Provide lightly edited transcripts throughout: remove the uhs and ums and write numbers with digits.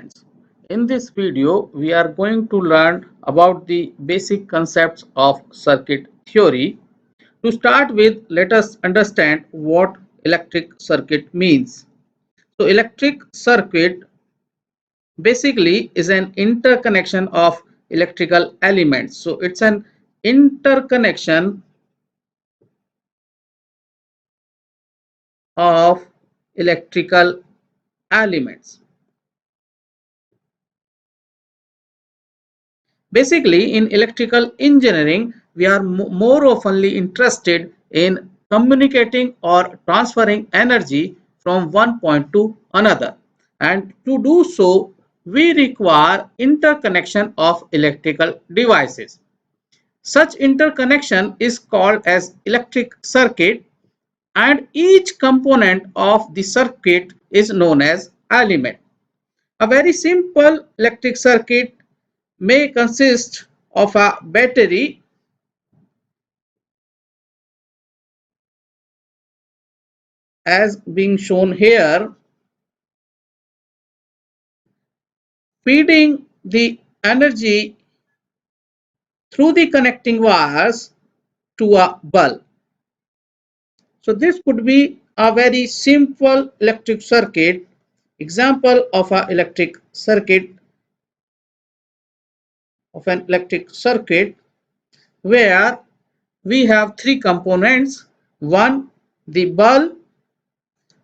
students. In this video, we are going to learn about the basic concepts of circuit theory. To start with, let us understand what electric circuit means. So, electric circuit basically is an interconnection of electrical elements. So, it's an interconnection of electrical elements. Basically, in electrical engineering, we are more oftenly interested in communicating or transferring energy from one point to another. And to do so, we require interconnection of electrical devices. Such interconnection is called as electric circuit, and each component of the circuit is known as element. A very simple electric circuit may consist of a battery as being shown here, feeding the energy through the connecting wires to a bulb. So this could be a very simple electric circuit. Example of an electric circuit where we have three components: one, the bulb;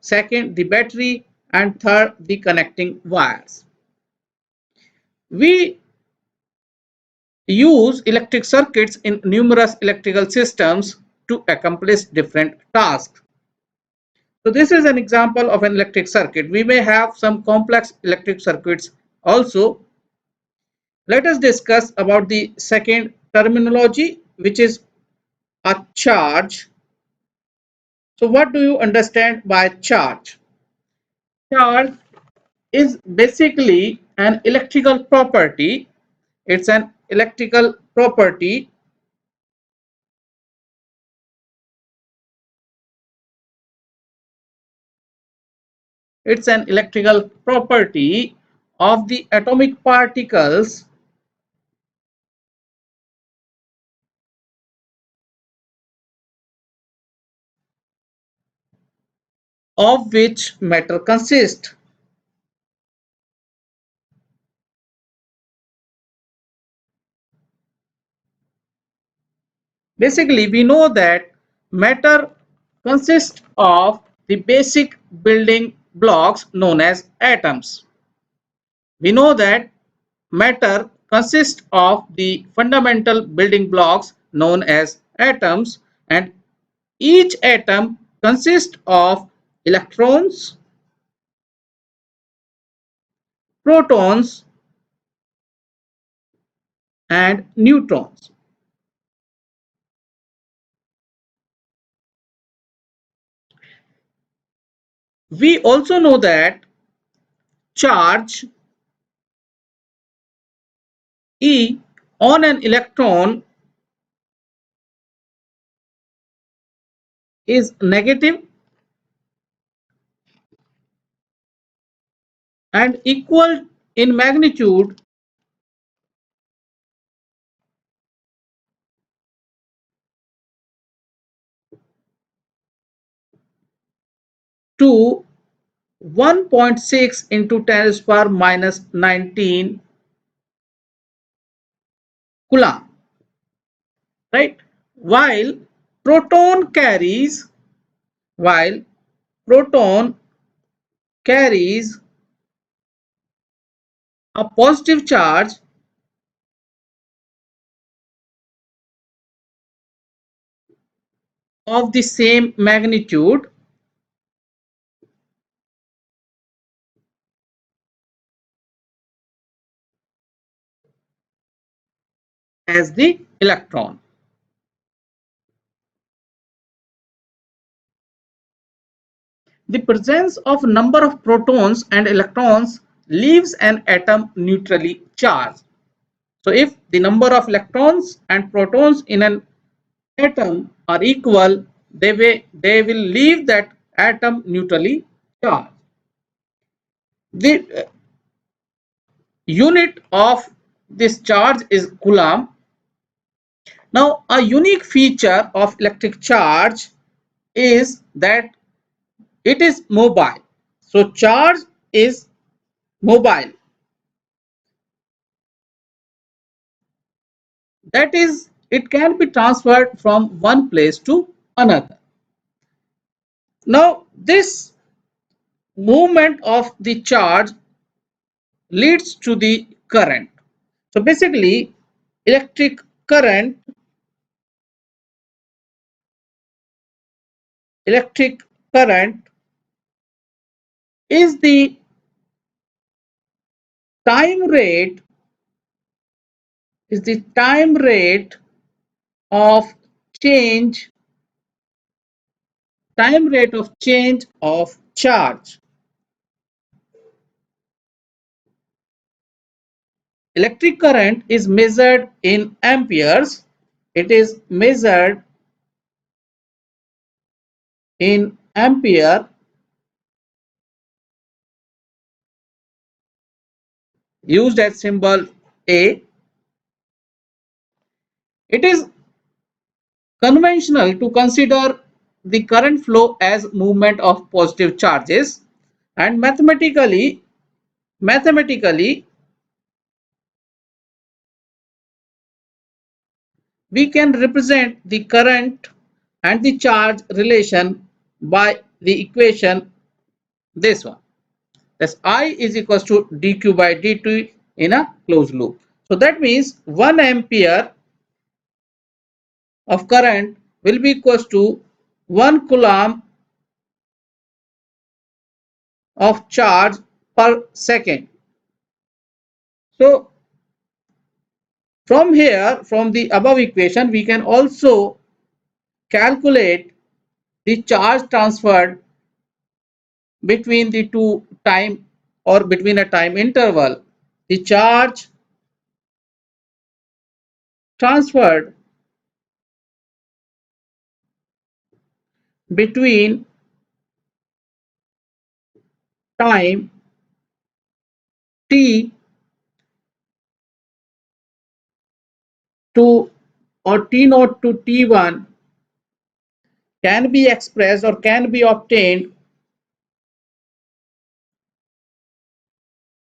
second, the battery; and third, the connecting wires. We use electric circuits in numerous electrical systems to accomplish different tasks. So this is an example of an electric circuit. We may have some complex electric circuits also. Let us discuss about the second terminology, which is a charge. So what do you understand by charge? Charge is basically an electrical property. It's an electrical property It's an electrical property of the atomic particles of which matter consists. Basically, we know that matter consists of the basic building blocks known as atoms. We know that matter consists of the fundamental building blocks known as atoms, and each atom consists of electrons, protons, and neutrons. We also know that charge E on an electron is negative and equal in magnitude to 1.6 into 10 to the power minus 19 Coulomb, right? Proton carries while proton carries a positive charge of the same magnitude as the electron. The presence of number of protons and electrons leaves an atom neutrally charged. So if the number of electrons and protons in an atom are equal, they will leave that atom neutrally charged. unit of this charge is coulomb. Now, a unique feature of electric charge is that it is mobile. So, charge is mobile. That is, it can be transferred from one place to another. Now, this movement of the charge leads to the current. So, basically, electric current electric current is the time rate of change of charge. Electric current is measured in amperes. It is measured in ampere used as symbol A. It is conventional to consider the current flow as movement of positive charges, and mathematically we can represent the current and the charge relation by the equation, this one. That's I is equals to dq by dt in a closed loop. So that means 1 ampere of current will be equals to 1 coulomb of charge per second. So from here, from the above equation, we can also calculate the charge transferred between the two time or between a time interval. The charge transferred between time t to or t naught to t1 can be expressed or can be obtained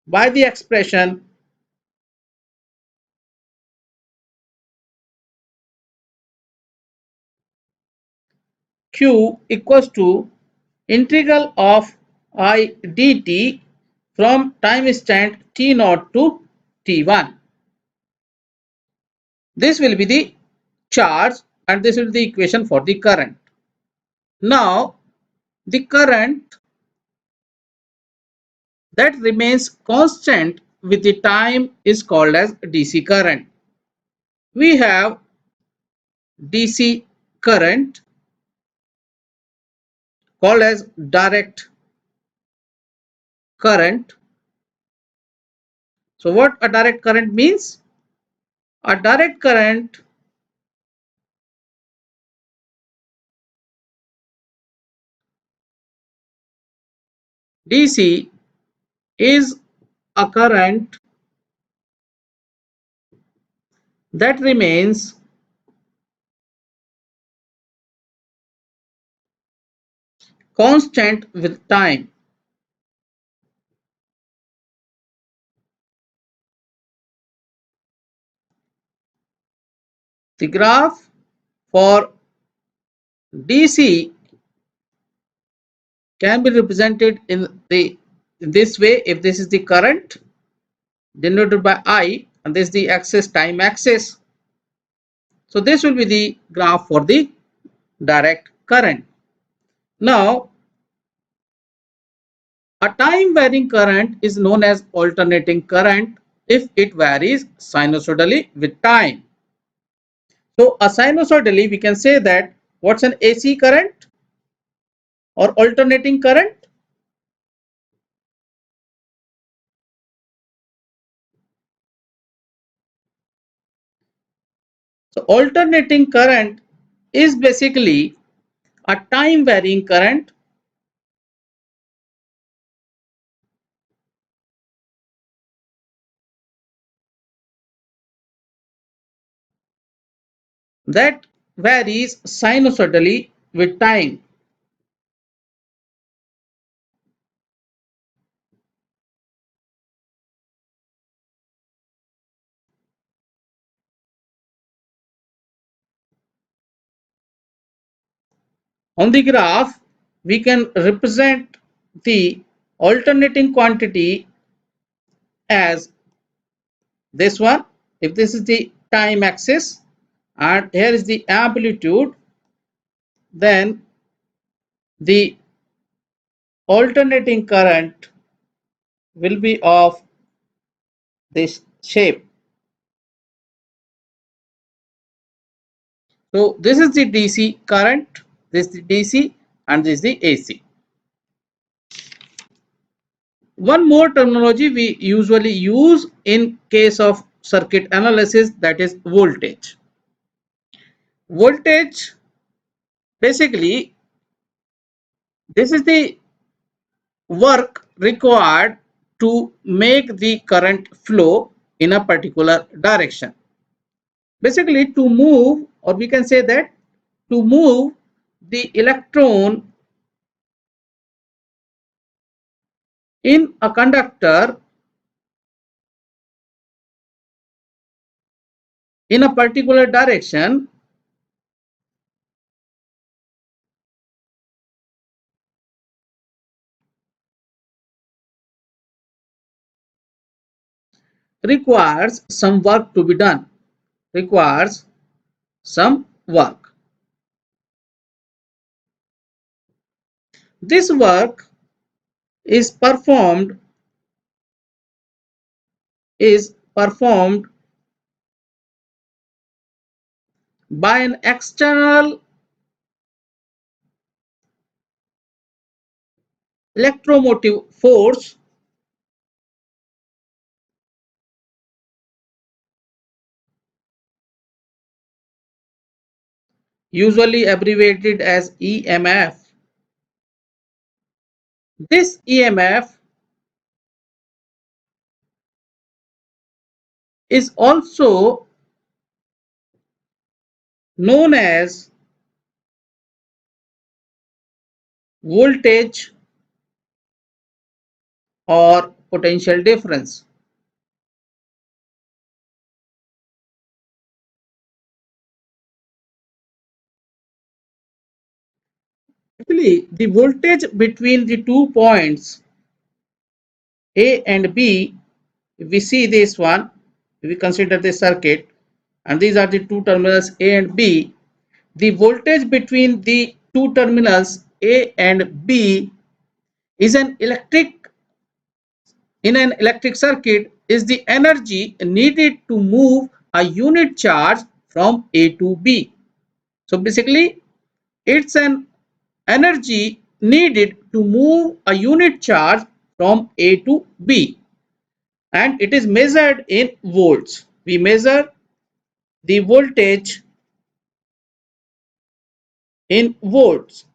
by the expression q equals to integral of I dt from time instant t naught to t1. This will be the charge and this will be the equation for the current. Now, the current that remains constant with the time is called as DC current. We have DC current called as direct current. So what a direct current means? A direct current DC is a current that remains constant with time. The graph for DC can be represented in this way. If this is the current denoted by I and this is the axis, time axis, so this will be the graph for the direct current. Now, a time varying current is known as alternating current if it varies sinusoidally with time. So a sinusoidally, we can say that what's an AC current or alternating current? So alternating current is basically a time varying current that varies sinusoidally with time. On the graph, we can represent the alternating quantity as this one. If this is the time axis and here is the amplitude, then the alternating current will be of this shape. So this is the DC current, this is the DC, and this is the AC. One more terminology we usually use in case of circuit analysis, that is voltage. Voltage, basically, this is the work required to make the current flow in a particular direction. Basically, to move, or we can say that to move the electron in a conductor in a particular direction, requires some work to be done, requires some work. This work is performed by an external electromotive force, usually abbreviated as EMF. This EMF is also known as voltage or potential difference. Actually, the voltage between the 2 points A and B, if we see this one, if we consider this circuit, and these are the two terminals A and B, the voltage between the two terminals A and B is an electric in an electric circuit is the energy needed to move a unit charge from A to B. So basically, it's an energy needed to move a unit charge from A to B, and it is measured in volts. We measure the voltage in volts.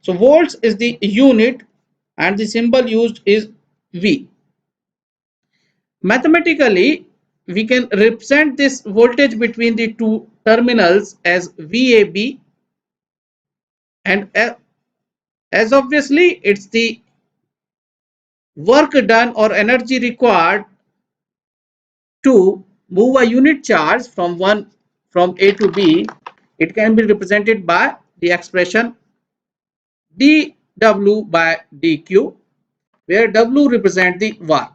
So volts is the unit and the symbol used is V. Mathematically, we can represent this voltage between the two terminals as VAB, and as obviously it's the work done or energy required to move a unit charge from A to B. It can be represented by the expression dW by dQ, where W represent the work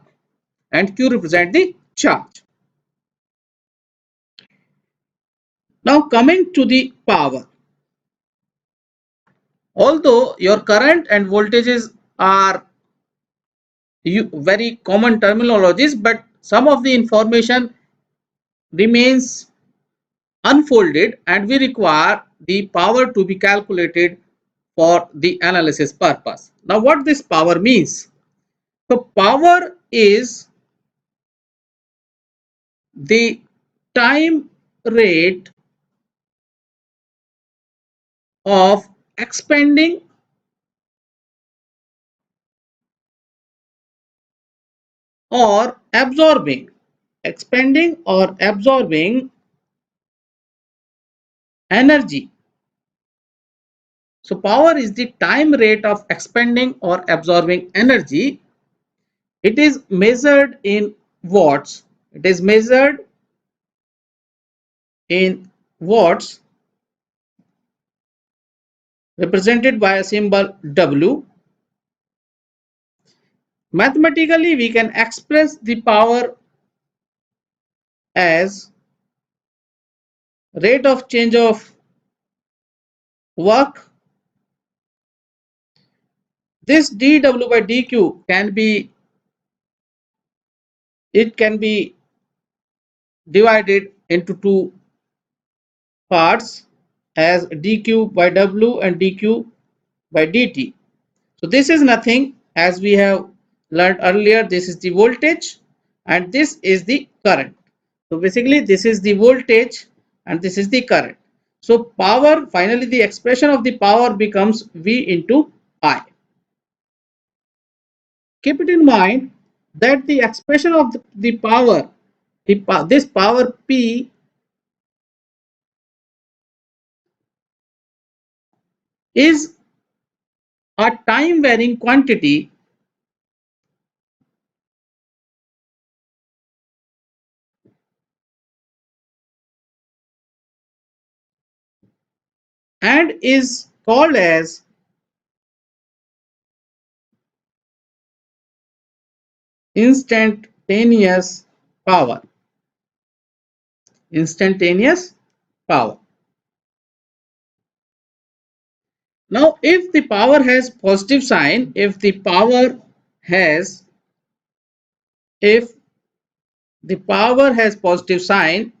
and Q represent the charge. Now coming to the power. Although your current and voltages are very common terminologies, but some of the information remains unfolded and we require the power to be calculated for the analysis purpose. Now what this power means? So power is the time rate of expending or absorbing expending or absorbing energy. So power is the time rate of expending or absorbing energy. It is measured in watts. It is measured in watts, represented by a symbol W. Mathematically, we can express the power as rate of change of work. This dW by dQ can be divided into two parts as dQ by W and dQ by dt. So this is nothing, as we have learned earlier, this is the voltage and this is the current. So basically this is the voltage and this is the current. So power, finally the expression of the power becomes V into I. Keep it in mind that the expression of the power, this power P is a time varying quantity and is called as instantaneous power. Instantaneous power. Now, if the power has positive sign, if the power has positive sign,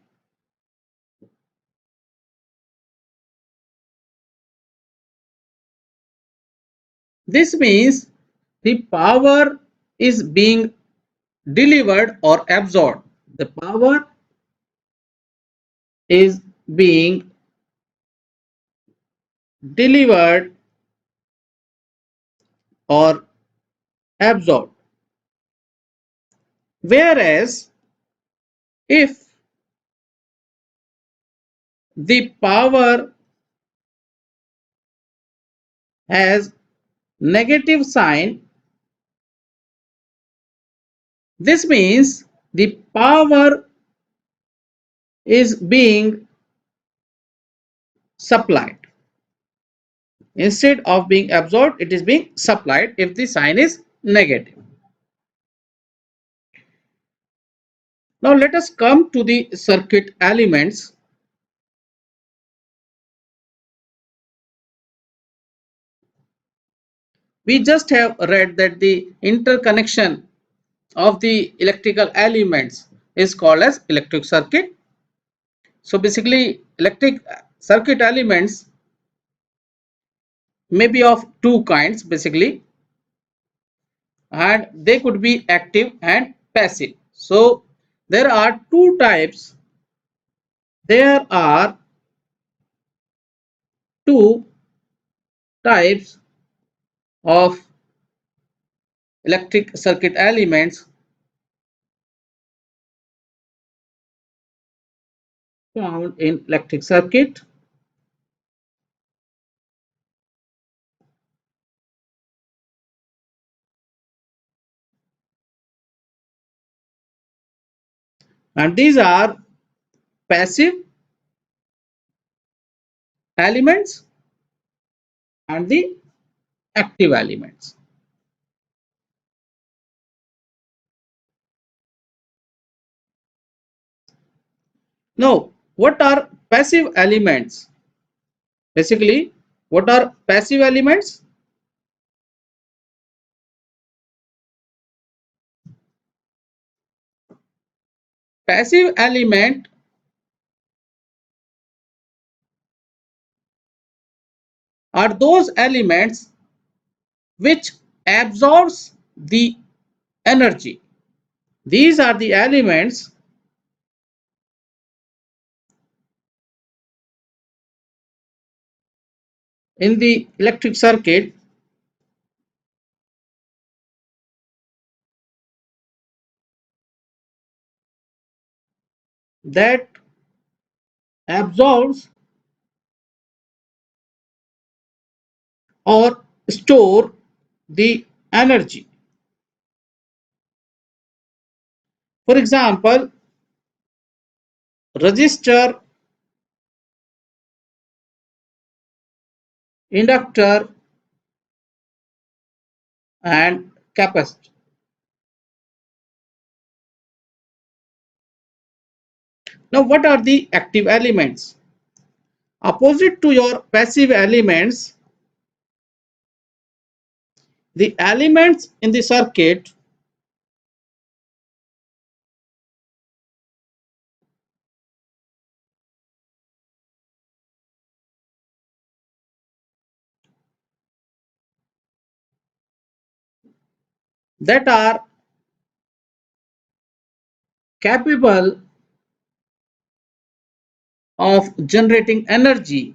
this means the power is being delivered or absorbed. The power is being delivered or absorbed. Whereas if the power has negative sign, this means the power is being supplied. Instead of being absorbed, it is being supplied if the sign is negative. Now let us come to the circuit elements. We just have read that the interconnection of the electrical elements is called as electric circuit. So basically electric circuit elements may be of two kinds basically, and they could be active and passive. So there are two types. There are two types of electric circuit elements found in electric circuit. And these are passive elements and the active elements. Now, what are passive elements? Basically, what are passive elements? Passive element are those elements which absorbs the energy. These are the elements in the electric circuit that absorbs or store the energy. For example, resistor, inductor, and capacitor. Now, what are the active elements? Opposite to your passive elements, the elements in the circuit that are capable of generating energy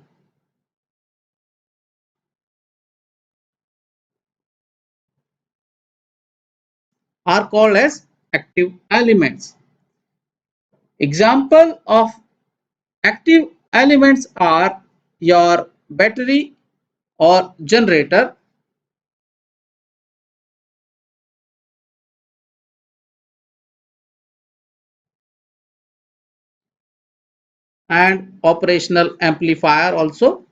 are called as active elements. Example of active elements are your battery or generator, and operational amplifier also.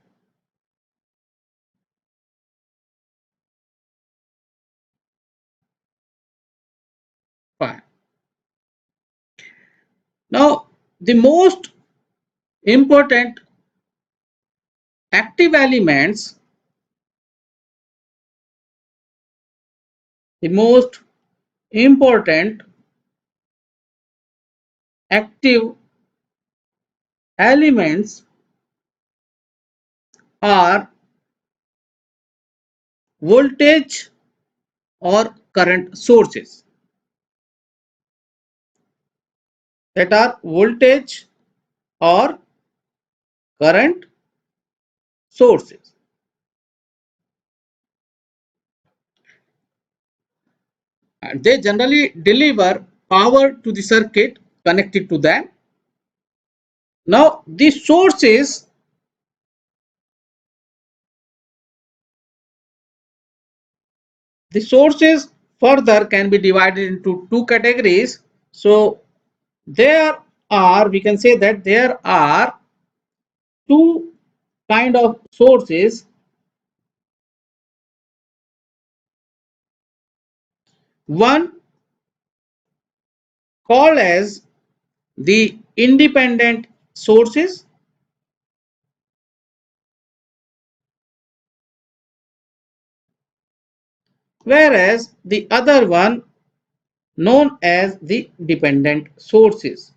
Fine. Now, the most important active elements, the most important active elements are voltage or current sources. That are voltage or current sources. And they generally deliver power to the circuit connected to them. Now, the sources further can be divided into two categories. So we can say that there are two kind of sources. One called as the independent sources, whereas the other one known as the dependent sources.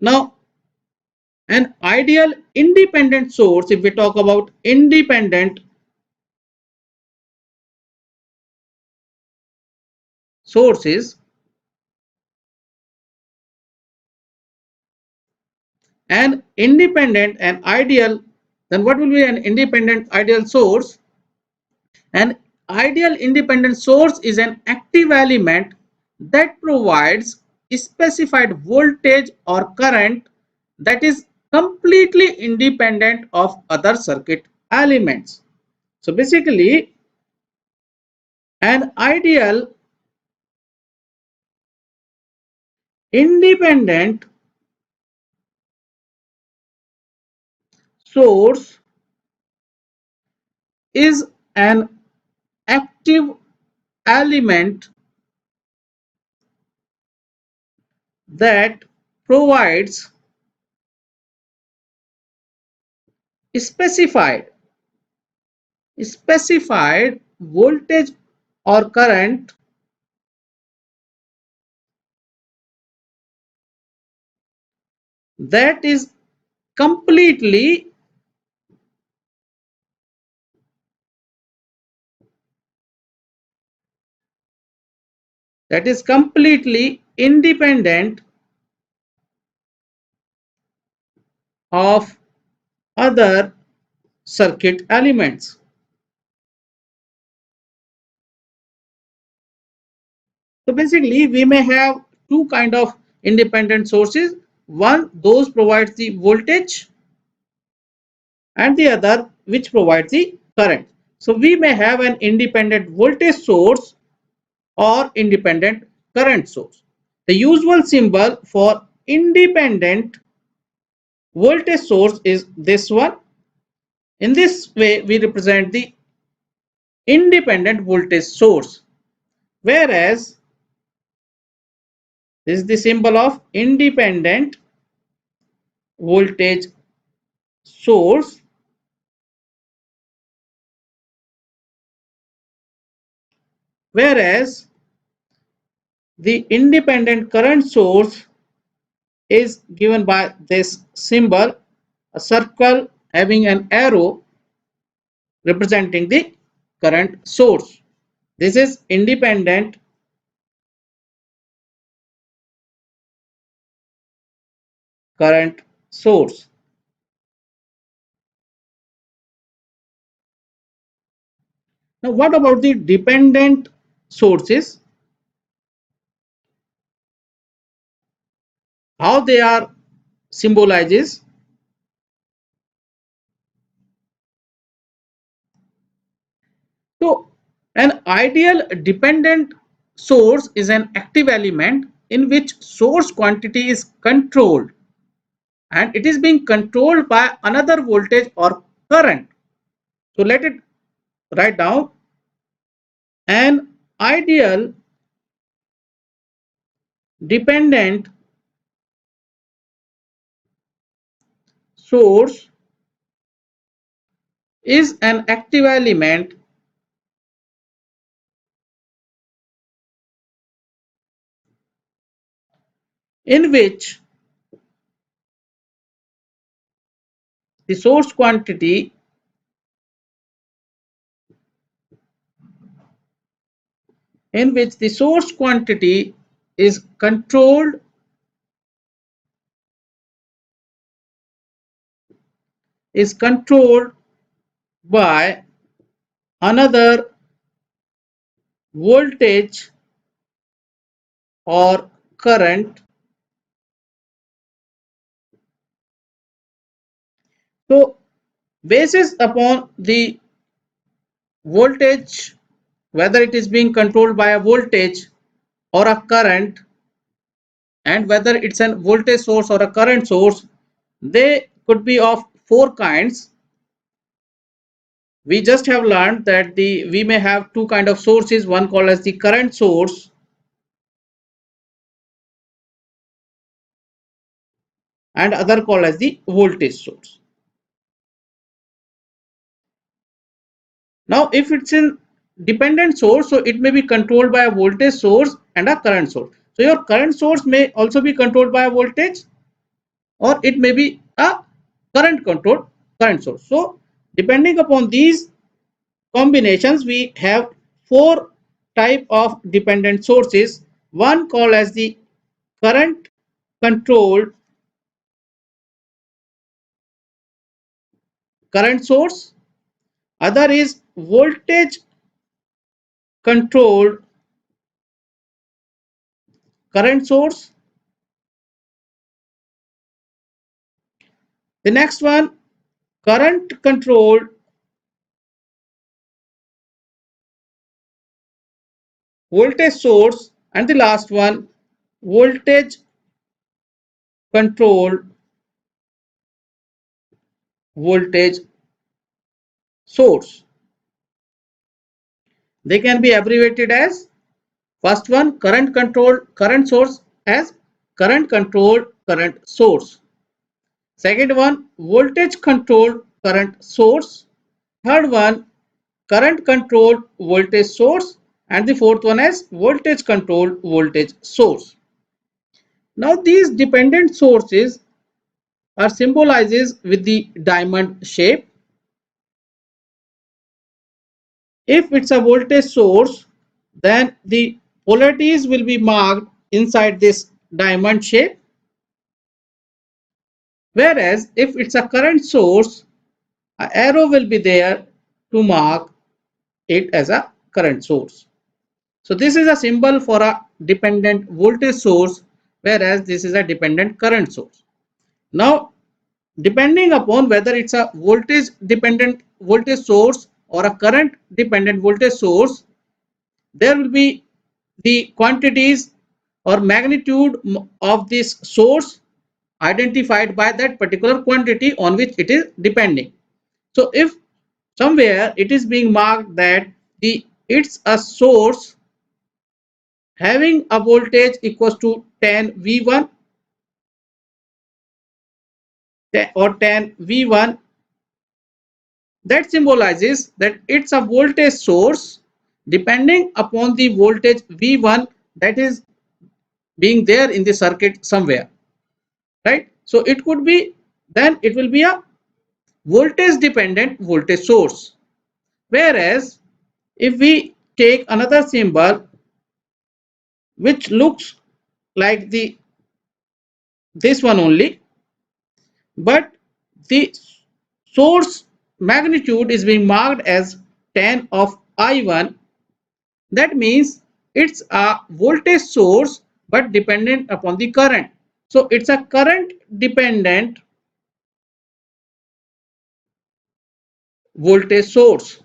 Now, an ideal independent source, if we talk about independent sources, an independent and ideal, then what will be an independent ideal source? An ideal independent source is an active element that provides specified voltage or current that is completely independent of other circuit elements. So basically, an ideal independent source is an active element that provides specified voltage or current that is completely independent of other circuit elements. So basically we may have two kind of independent sources. One, those provides the voltage, and the other which provides the current. So we may have an independent voltage source or independent current source. The usual symbol for independent voltage source is this one. In this way we represent the independent voltage source, whereas this is the symbol of independent voltage source, whereas the independent current source is given by this symbol, a circle having an arrow representing the current source. This is independent current source. Now what about the dependent sources? How they are symbolizes? So an ideal dependent source is an active element in which source quantity is controlled, and it is being controlled by another voltage or current. So let it write down. An ideal dependent source is an active element in which the source quantity is controlled by another voltage or current. So basis upon the voltage, whether it is being controlled by a voltage or a current, and whether it's a voltage source or a current source, they could be of four kinds. We just have learned that we may have two kind of sources, one called as the current source and other called as the voltage source. Now if it's in dependent source, so it may be controlled by a voltage source and a current source. So your current source may also be controlled by a voltage, or it may be a current controlled current source. So depending upon these combinations, we have four type of dependent sources. One called as the current controlled current source, other is voltage controlled current source, the next one current controlled voltage source, and the last one voltage controlled voltage source. They can be abbreviated as, first one current controlled current source as current controlled current source, second one voltage controlled current source, third one current controlled voltage source, and the fourth one as voltage controlled voltage source. Now these dependent sources are symbolizes with the diamond shape. If it's a voltage source, then the polarities will be marked inside this diamond shape, whereas if it's a current source, an arrow will be there to mark it as a current source. So this is a symbol for a dependent voltage source, whereas this is a dependent current source. Now, depending upon whether it's a voltage dependent voltage source or a current dependent voltage source, there will be the quantities or magnitude of this source identified by that particular quantity on which it is depending. So if somewhere it is being marked that it's a source having a voltage equals to 10 V1 or 10 V1, that symbolizes that it's a voltage source depending upon the voltage V1 that is being there in the circuit somewhere, right? So it could be, then it will be a voltage dependent voltage source. Whereas if we take another symbol which looks like this one only, but the source magnitude is being marked as 10 of I1, that means it's a voltage source but dependent upon the current. So it's a current dependent voltage source,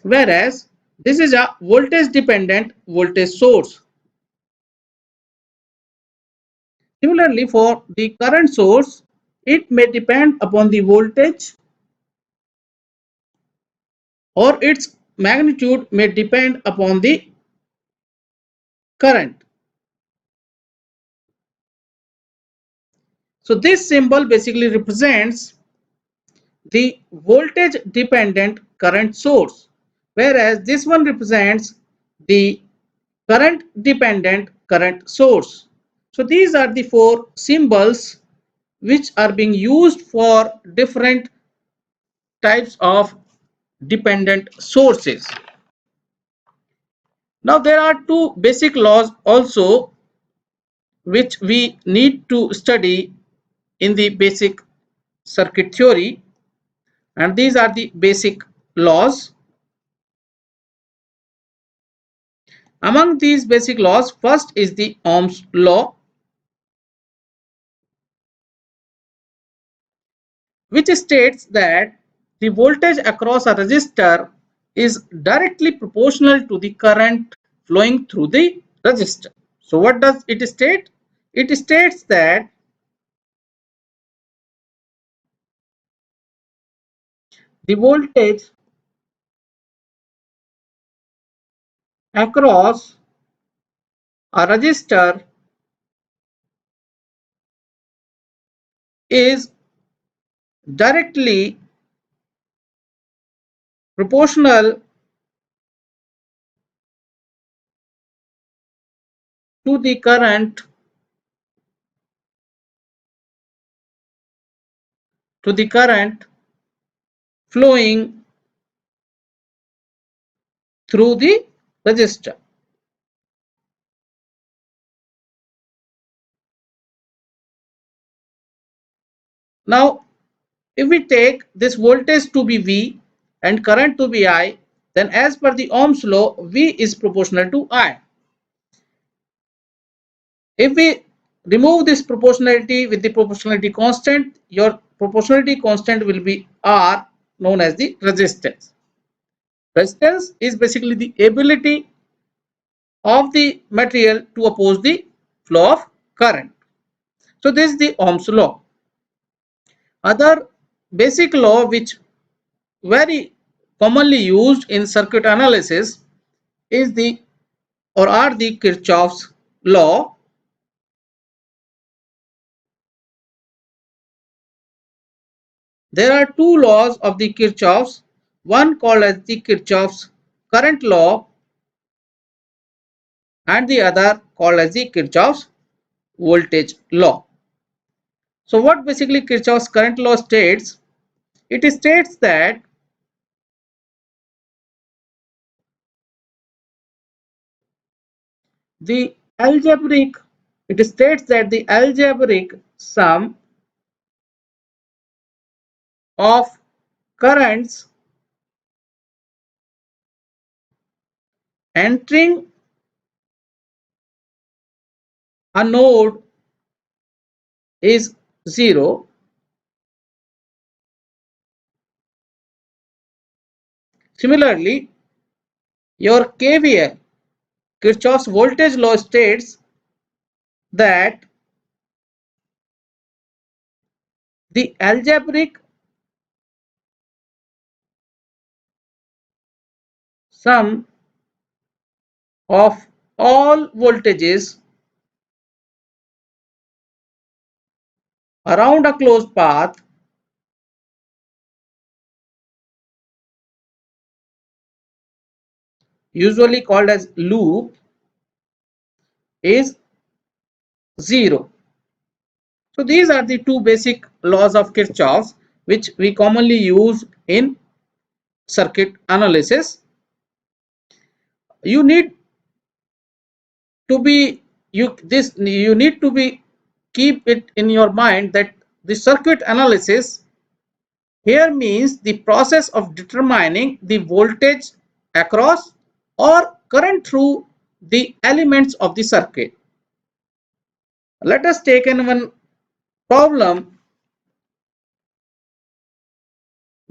whereas this is a voltage dependent voltage source. Similarly, for the current source, it may depend upon the voltage or its magnitude may depend upon the current. So this symbol basically represents the voltage dependent current source, whereas this one represents the current dependent current source. So these are the four symbols which are being used for different types of dependent sources. Now there are two basic laws also which we need to study in the basic circuit theory, and these are the basic laws. Among these basic laws, first is the Ohm's law, which states that the voltage across a resistor is directly proportional to the current flowing through the resistor. So what does it state? It states that the voltage across a resistor is directly proportional to the current flowing through the resistor. Now if we take this voltage to be V and current to be I, then as per the Ohm's law, V is proportional to I. If we remove this proportionality with the proportionality constant, your proportionality constant will be R, known as the resistance. Resistance is basically the ability of the material to oppose the flow of current. So this is the Ohm's law. Other basic law which very commonly used in circuit analysis is the or are the Kirchhoff's law. There are two laws of the Kirchhoff's, one called as the Kirchhoff's current law and the other called as the Kirchhoff's voltage law. So what basically Kirchhoff's current law states? It states that the algebraic it states that the algebraic sum of currents entering a node is 0. Similarly, your KVL, Kirchhoff's voltage law, states that the algebraic sum of all voltages around a closed path usually called as loop is 0. So these are the two basic laws of Kirchhoff which we commonly use in circuit analysis. You need to be you need to be keep it in your mind that the circuit analysis here means the process of determining the voltage across or current through the elements of the circuit. Let us take in one problem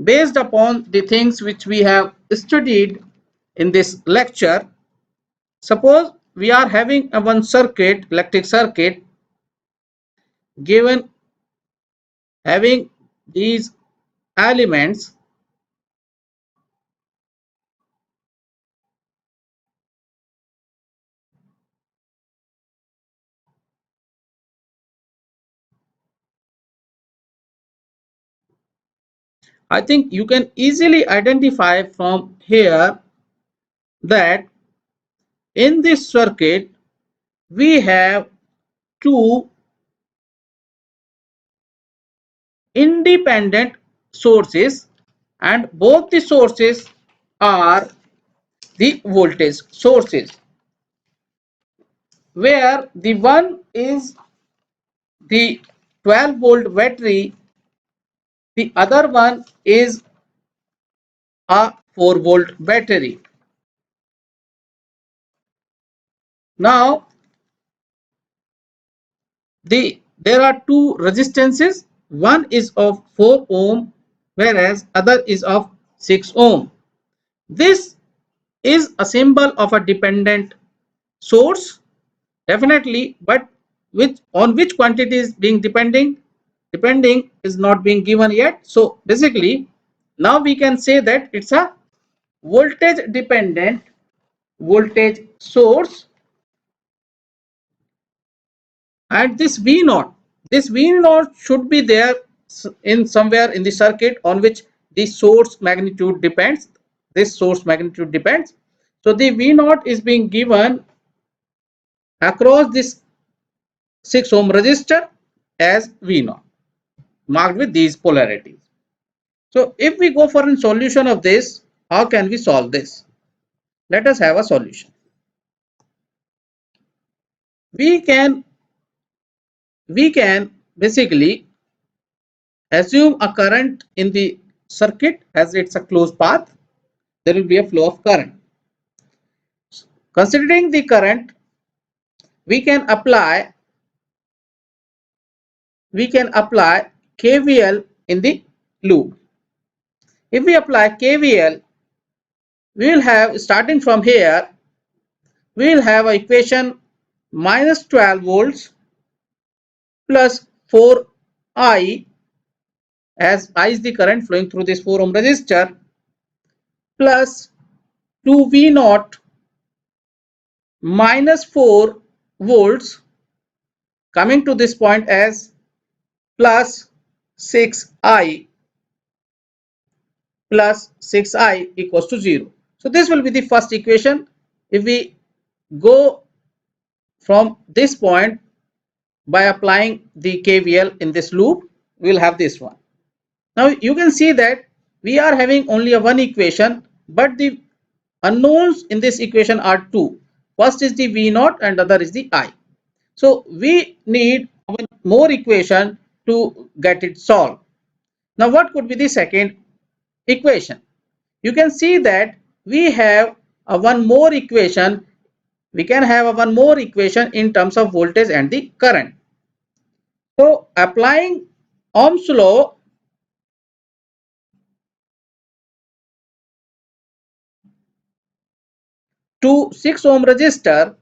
based upon the things which we have studied in this lecture. Suppose we are having a one circuit, electric circuit, given having these elements. I think you can easily identify from here that in this circuit we have two independent sources, and both the sources are the voltage sources, where the one is the 12-volt battery, the other one is a 4-volt battery. Now there are two resistances, one is of 4 ohm whereas other is of 6 ohm. This is a symbol of a dependent source, definitely, but which quantity is being depending is not being given yet. So basically now we can say that it's a voltage dependent voltage source, and this V naught should be there in somewhere in the circuit on which the source magnitude depends. This source magnitude depends. So the V naught is being given across this 6 ohm resistor as V naught, marked with these polarities. So if we go for a solution of this, how can we solve this? Let us have a solution. We can basically assume a current in the circuit as it's a closed path. There will be a flow of current. Considering the current, we can apply KVL in the loop. If we apply KVL, we will have, starting from here, we will have an equation minus 12 volts plus 4I, as I is the current flowing through this 4 ohm resistor, plus 2V naught minus 4 volts coming to this point as plus 6I plus 6I equals to 0. So this will be the first equation. If we go from this point by applying the KVL in this loop, we will have this one. Now you can see that we are having only a one equation, but the unknowns in this equation are two. First is the V naught and other is the I. So we need one more equation to get it solved. Now what could be the second equation? You can see that we have one more equation. We can have a one more equation in terms of voltage and the current. So applying Ohm's law, to 6 ohm resistor,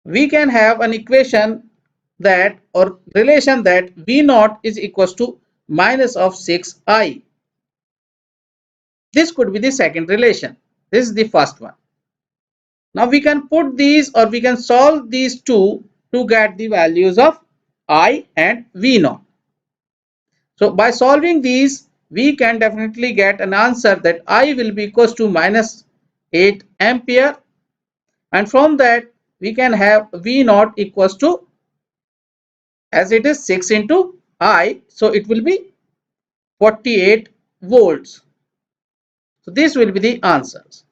we can have an equation that, or relation that, V naught is equals to minus of 6I. This could be the second relation. This is the first one. Now we can put these, or we can solve these two to get the values of I and V naught. So by solving these, we can definitely get an answer that I will be equals to minus 8 ampere, and from that we can have V naught equals to, as it is 6 into I, so it will be 48 volts. So this will be the answers.